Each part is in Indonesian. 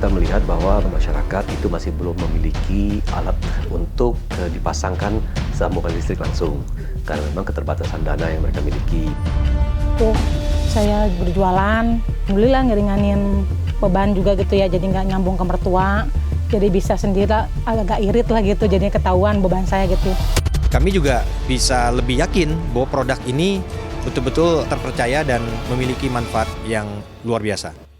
kita melihat bahwa masyarakat itu masih belum memiliki alat untuk dipasangkan sambungan listrik langsung karena memang keterbatasan dana yang mereka miliki. Tuh, saya berjualan, alhamdulillah ngeringanin beban juga gitu ya, jadi nggak nyambung ke mertua, jadi bisa sendiri agak irit lah gitu, jadi ketahuan beban saya gitu. Kami juga bisa lebih yakin bahwa produk ini betul-betul terpercaya dan memiliki manfaat yang luar biasa.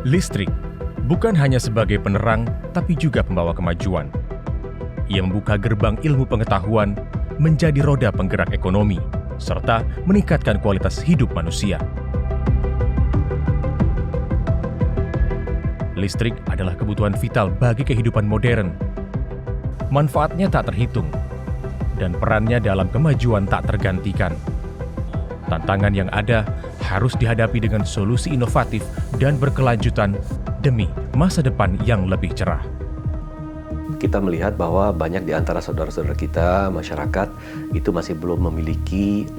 Listrik bukan hanya sebagai penerang, tapi juga pembawa kemajuan. Ia membuka gerbang ilmu pengetahuan menjadi roda penggerak ekonomi, serta meningkatkan kualitas hidup manusia. Listrik adalah kebutuhan vital bagi kehidupan modern. Manfaatnya tak terhitung, dan perannya dalam kemajuan tak tergantikan. Tantangan yang ada harus dihadapi dengan solusi inovatif dan berkelanjutan demi masa depan yang lebih cerah. Kita melihat bahwa banyak di antara saudara-saudara kita, masyarakat, itu masih belum memiliki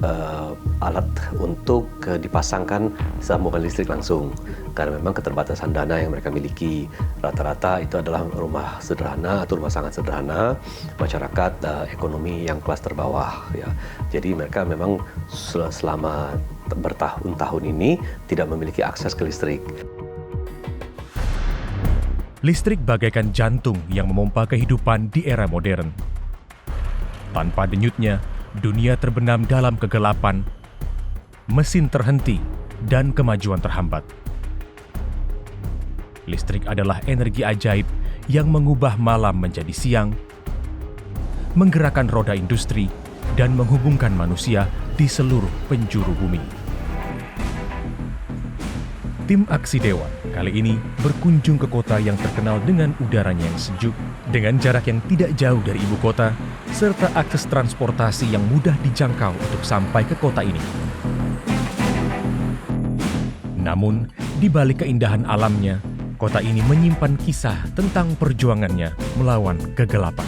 alat untuk dipasangkan sambungan listrik langsung. Karena memang keterbatasan dana yang mereka miliki. Rata-rata itu adalah rumah sederhana atau rumah sangat sederhana, masyarakat ekonomi yang kelas terbawah. Ya. Jadi mereka memang selama bertahun-tahun ini tidak memiliki akses ke listrik. Listrik bagaikan jantung yang memompa kehidupan di era modern. Tanpa denyutnya, dunia terbenam dalam kegelapan, mesin terhenti, dan kemajuan terhambat. Listrik adalah energi ajaib yang mengubah malam menjadi siang, menggerakkan roda industri, dan menghubungkan manusia di seluruh penjuru bumi. Tim Aksi Dewa kali ini berkunjung ke kota yang terkenal dengan udaranya yang sejuk, dengan jarak yang tidak jauh dari ibu kota, serta akses transportasi yang mudah dijangkau untuk sampai ke kota ini. Namun, di balik keindahan alamnya, kota ini menyimpan kisah tentang perjuangannya melawan kegelapan.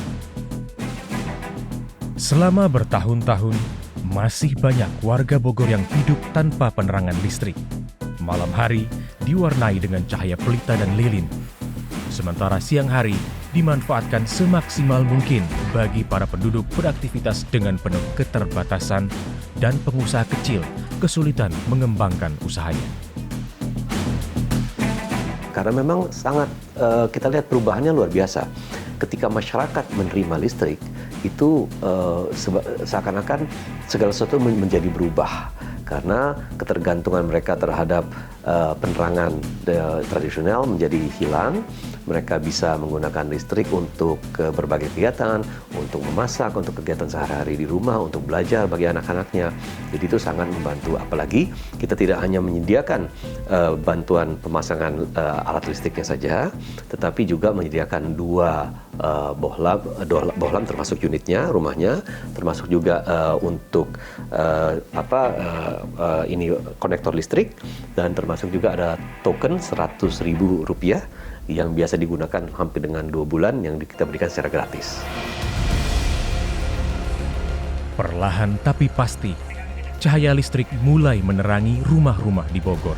Selama bertahun-tahun, masih banyak warga Bogor yang hidup tanpa penerangan listrik. Malam hari diwarnai dengan cahaya pelita dan lilin, sementara siang hari dimanfaatkan semaksimal mungkin bagi para penduduk beraktivitas dengan penuh keterbatasan dan pengusaha kecil kesulitan mengembangkan usahanya. Karena memang sangat kita lihat perubahannya luar biasa. Ketika masyarakat menerima listrik, itu seakan-akan segala sesuatu menjadi berubah. Karena ketergantungan mereka terhadap penerangan tradisional menjadi hilang. Mereka bisa menggunakan listrik untuk berbagai kegiatan, untuk memasak, untuk kegiatan sehari-hari di rumah, untuk belajar bagi anak-anaknya. Jadi itu sangat membantu. Apalagi kita tidak hanya menyediakan bantuan pemasangan alat listriknya saja, tetapi juga menyediakan dua bohlam termasuk unitnya, rumahnya, termasuk juga untuk ini konektor listrik, dan termasuk juga ada token Rp100.000 yang biasa digunakan hampir dengan 2 bulan yang kita berikan secara gratis. Perlahan tapi pasti, cahaya listrik mulai menerangi rumah-rumah di Bogor.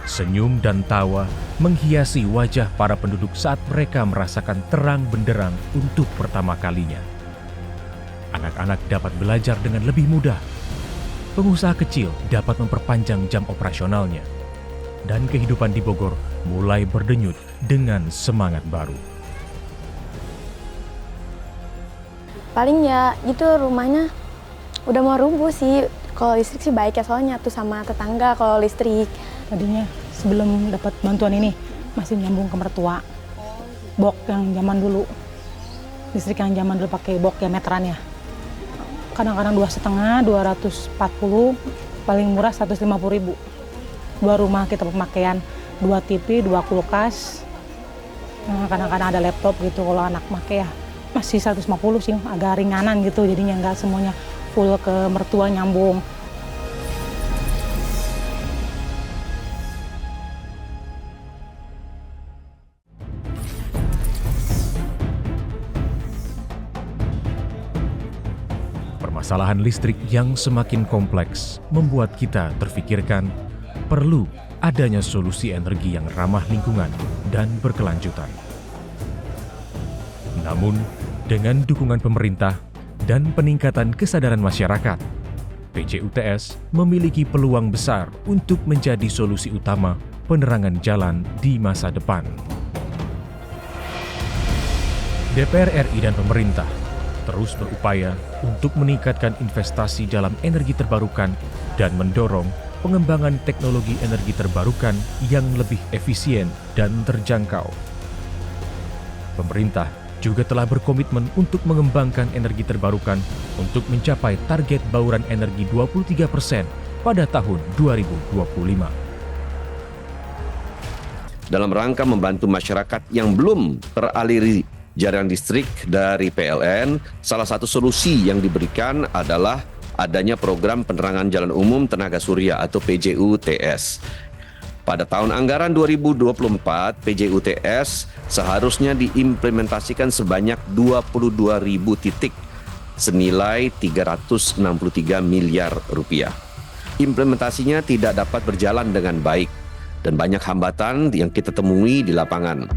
Senyum dan tawa menghiasi wajah para penduduk saat mereka merasakan terang benderang untuk pertama kalinya. Anak-anak dapat belajar dengan lebih mudah. Pengusaha kecil dapat memperpanjang jam operasionalnya. Dan kehidupan di Bogor mulai berdenyut dengan semangat baru. Paling ya itu rumahnya udah mau rubuh sih. Kalau listrik sih baik ya, soalnya tuh sama tetangga kalau listrik. Tadinya sebelum dapat bantuan ini masih nyambung ke mertua. Bok yang zaman dulu. Listrik yang zaman dulu pakai bok ya meteran ya. Kadang-kadang 2,5, 240, paling murah 150.000. 2 rumah kita pemakaian, 2 TV, 2 kulkas. Nah, kadang-kadang ada laptop gitu kalau anak pakai ya. Masih 150 sih, agak ringanan gitu, jadinya nggak semuanya full ke mertua nyambung. Permasalahan listrik yang semakin kompleks membuat kita terfikirkan perlu adanya solusi energi yang ramah lingkungan dan berkelanjutan. Namun, dengan dukungan pemerintah dan peningkatan kesadaran masyarakat, PJUTS memiliki peluang besar untuk menjadi solusi utama penerangan jalan di masa depan. DPR RI dan pemerintah terus berupaya untuk meningkatkan investasi dalam energi terbarukan dan mendorong pengembangan teknologi energi terbarukan yang lebih efisien dan terjangkau. Pemerintah juga telah berkomitmen untuk mengembangkan energi terbarukan untuk mencapai target bauran energi 23% pada tahun 2025. Dalam rangka membantu masyarakat yang belum teraliri jaringan listrik dari PLN, salah satu solusi yang diberikan adalah adanya program penerangan jalan umum tenaga surya atau PJUTS. Pada tahun anggaran 2024, PJUTS seharusnya diimplementasikan sebanyak 22.000 titik senilai 363 miliar rupiah. Implementasinya tidak dapat berjalan dengan baik dan banyak hambatan yang kita temui di lapangan.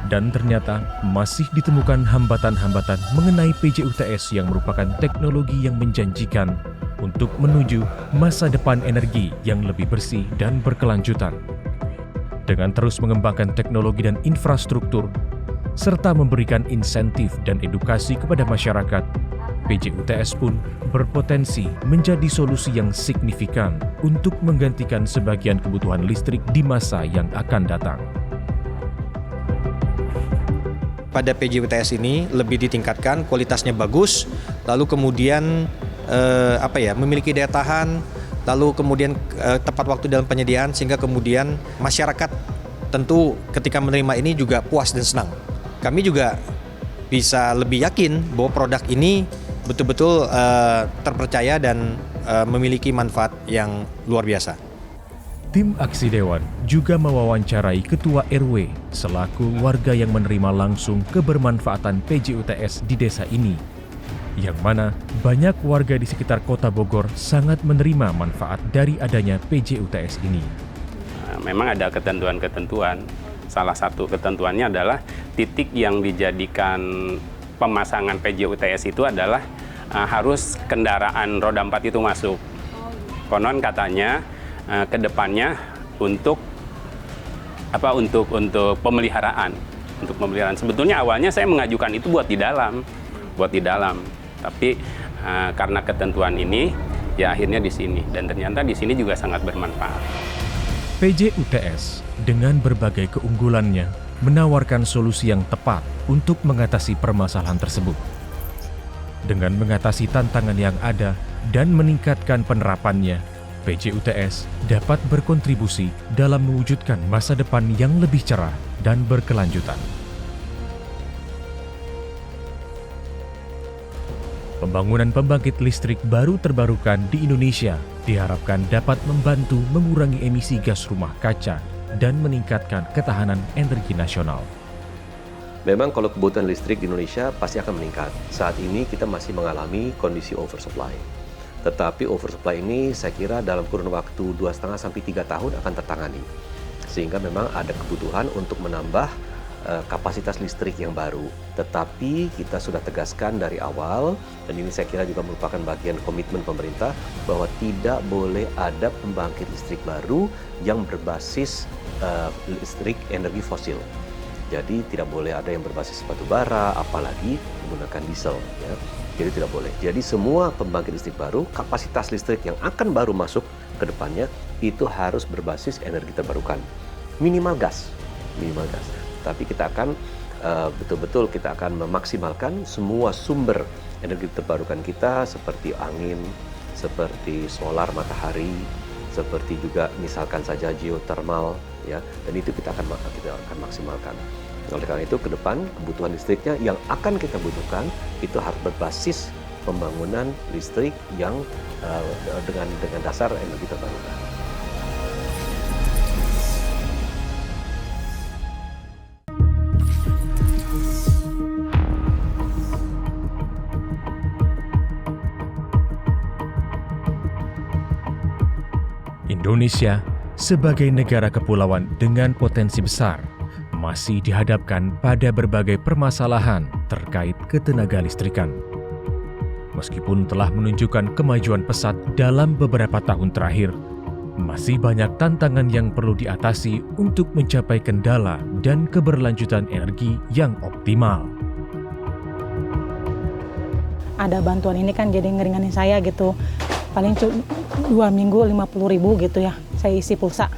Dan ternyata masih ditemukan hambatan-hambatan mengenai PJUTS yang merupakan teknologi yang menjanjikan untuk menuju masa depan energi yang lebih bersih dan berkelanjutan. Dengan terus mengembangkan teknologi dan infrastruktur, serta memberikan insentif dan edukasi kepada masyarakat, PJUTS pun berpotensi menjadi solusi yang signifikan untuk menggantikan sebagian kebutuhan listrik di masa yang akan datang. Pada PJUTS ini lebih ditingkatkan, kualitasnya bagus, lalu kemudian memiliki daya tahan, lalu kemudian tepat waktu dalam penyediaan, sehingga kemudian masyarakat tentu ketika menerima ini juga puas dan senang. Kami juga bisa lebih yakin bahwa produk ini betul-betul terpercaya dan memiliki manfaat yang luar biasa. Tim Aksi Dewan juga mewawancarai Ketua RW selaku warga yang menerima langsung kebermanfaatan PJUTS di desa ini, yang mana banyak warga di sekitar Kota Bogor sangat menerima manfaat dari adanya PJUTS ini. Memang ada ketentuan-ketentuan. Salah satu ketentuannya adalah titik yang dijadikan pemasangan PJUTS itu adalah harus kendaraan roda 4 itu masuk. Konon katanya ke depannya untuk pemeliharaan. Untuk pemeliharaan. Sebetulnya awalnya saya mengajukan itu buat di dalam. Tapi karena ketentuan ini, ya akhirnya di sini. Dan ternyata di sini juga sangat bermanfaat. PJUTS dengan berbagai keunggulannya menawarkan solusi yang tepat untuk mengatasi permasalahan tersebut. Dengan mengatasi tantangan yang ada dan meningkatkan penerapannya, PJUTS dapat berkontribusi dalam mewujudkan masa depan yang lebih cerah dan berkelanjutan. Pembangunan pembangkit listrik baru terbarukan di Indonesia diharapkan dapat membantu mengurangi emisi gas rumah kaca dan meningkatkan ketahanan energi nasional. Memang kalau kebutuhan listrik di Indonesia pasti akan meningkat. Saat ini kita masih mengalami kondisi oversupply. Tetapi oversupply ini saya kira dalam kurun waktu 2,5 sampai 3 tahun akan tertangani. Sehingga memang ada kebutuhan untuk menambah kapasitas listrik yang baru. Tetapi kita sudah tegaskan dari awal, dan ini saya kira juga merupakan bagian komitmen pemerintah, bahwa tidak boleh ada pembangkit listrik baru yang berbasis listrik energi fosil. Jadi tidak boleh ada yang berbasis batu bara, apalagi menggunakan diesel. Ya. Jadi tidak boleh. Jadi semua pembangkit listrik baru, kapasitas listrik yang akan baru masuk ke depannya, itu harus berbasis energi terbarukan. Minimal gas. Tapi kita akan betul-betul kita akan memaksimalkan semua sumber energi terbarukan kita, seperti angin, seperti solar matahari, seperti juga misalkan saja geothermal, ya, dan itu kita akan maksimalkan. Oleh karena itu ke depan kebutuhan listriknya yang akan kita butuhkan itu harus berbasis pembangunan listrik yang dengan dasar energi terbarukan. Indonesia, sebagai negara kepulauan dengan potensi besar, masih dihadapkan pada berbagai permasalahan terkait ketenaga listrikan. Meskipun telah menunjukkan kemajuan pesat dalam beberapa tahun terakhir, masih banyak tantangan yang perlu diatasi untuk mencapai kendala dan keberlanjutan energi yang optimal. Ada bantuan ini kan jadi ngeringanin saya gitu. Paling 2 minggu 50.000 gitu ya, saya isi pulsa.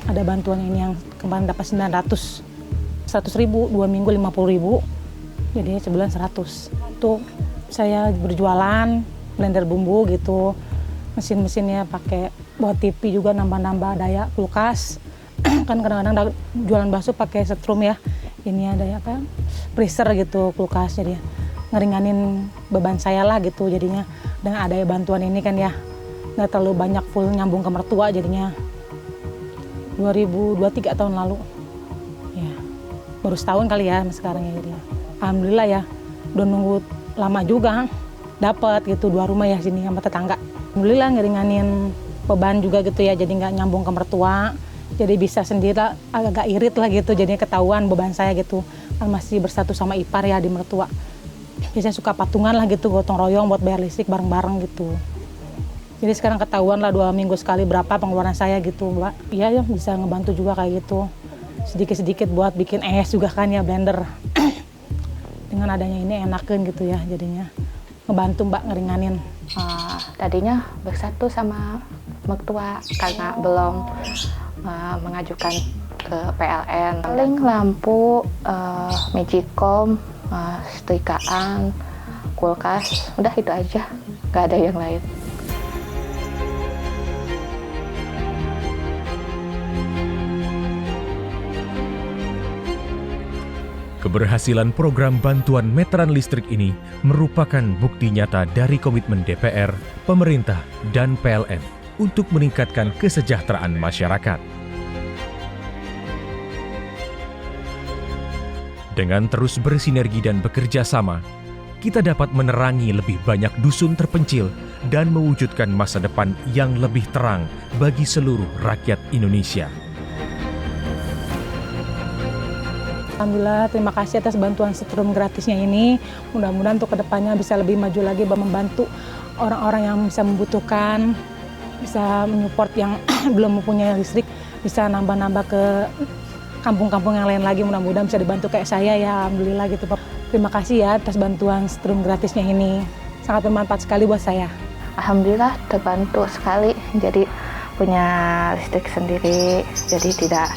Ada bantuan ini yang kemarin dapat 100.000, 2 minggu 50.000, jadinya sebulan 100. Tuh saya berjualan, blender bumbu gitu, mesin-mesinnya pakai buat TV juga, nambah-nambah daya, kulkas. Kan kadang-kadang jualan bakso pakai setrum ya. Ini ada apa? Freezer gitu kulkas, jadi ngeringanin beban saya lah gitu jadinya. Dengan adanya bantuan ini kan ya, nggak terlalu banyak full nyambung ke mertua jadinya. 2023 tahun lalu. Ya. Baru setahun kali ya sekarang ya jadi. Alhamdulillah ya. Udah nunggu lama juga dapat gitu 2 rumah ya sini sama tetangga. Alhamdulillah ngeringanin beban juga gitu ya, jadi nggak nyambung ke mertua, jadi bisa sendiri lah, agak irit lah gitu, jadinya ketahuan beban saya gitu, kan masih bersatu sama ipar ya di mertua. Biasanya suka patungan lah gitu, gotong royong buat bayar listrik bareng-bareng gitu. Jadi sekarang ketahuan lah 2 minggu sekali berapa pengeluaran saya gitu, Mbak. Iya ya, bisa ngebantu juga kayak gitu, sedikit-sedikit buat bikin es juga kan ya, blender. Dengan adanya ini enakan gitu ya, jadinya ngebantu Mbak ngeringanin. Tadinya bersatu sama mertua karena belum mengajukan ke PLN. Paling lampu, magicom, setrikaan, kulkas, udah itu aja, nggak ada yang lain. Keberhasilan program bantuan meteran listrik ini merupakan bukti nyata dari komitmen DPR, pemerintah, dan PLN untuk meningkatkan kesejahteraan masyarakat. Dengan terus bersinergi dan bekerja sama, kita dapat menerangi lebih banyak dusun terpencil dan mewujudkan masa depan yang lebih terang bagi seluruh rakyat Indonesia. Alhamdulillah, terima kasih atas bantuan setrum gratisnya ini. Mudah-mudahan untuk kedepannya bisa lebih maju lagi, membantu orang-orang yang bisa membutuhkan, bisa menyupport yang belum mempunyai listrik, bisa nambah-nambah ke kampung-kampung yang lain lagi. Mudah-mudahan bisa dibantu kayak saya ya, alhamdulillah gitu Pak. Terima kasih ya atas bantuan setrum gratisnya ini. Sangat bermanfaat sekali buat saya. Alhamdulillah terbantu sekali, jadi punya listrik sendiri, jadi tidak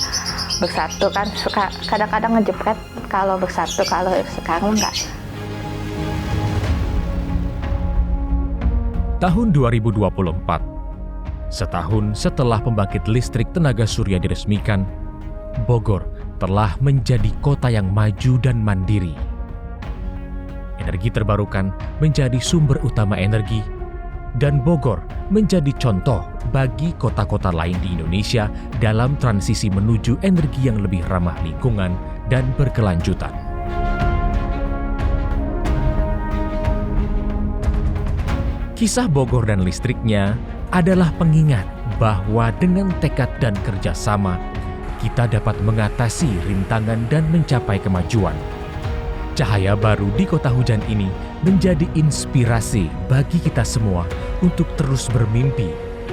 bersatu kan, suka kadang-kadang ngejepret kalau bersatu, kalau sekarang enggak. Tahun 2024, setahun setelah pembangkit listrik tenaga surya diresmikan, Bogor telah menjadi kota yang maju dan mandiri. Energi terbarukan menjadi sumber utama energi, dan Bogor menjadi contoh bagi kota-kota lain di Indonesia dalam transisi menuju energi yang lebih ramah lingkungan dan berkelanjutan. Kisah Bogor dan listriknya adalah pengingat bahwa dengan tekad dan kerjasama, kita dapat mengatasi rintangan dan mencapai kemajuan. Cahaya baru di kota hujan ini menjadi inspirasi bagi kita semua untuk terus bermimpi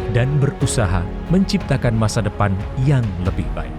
dan berusaha menciptakan masa depan yang lebih baik.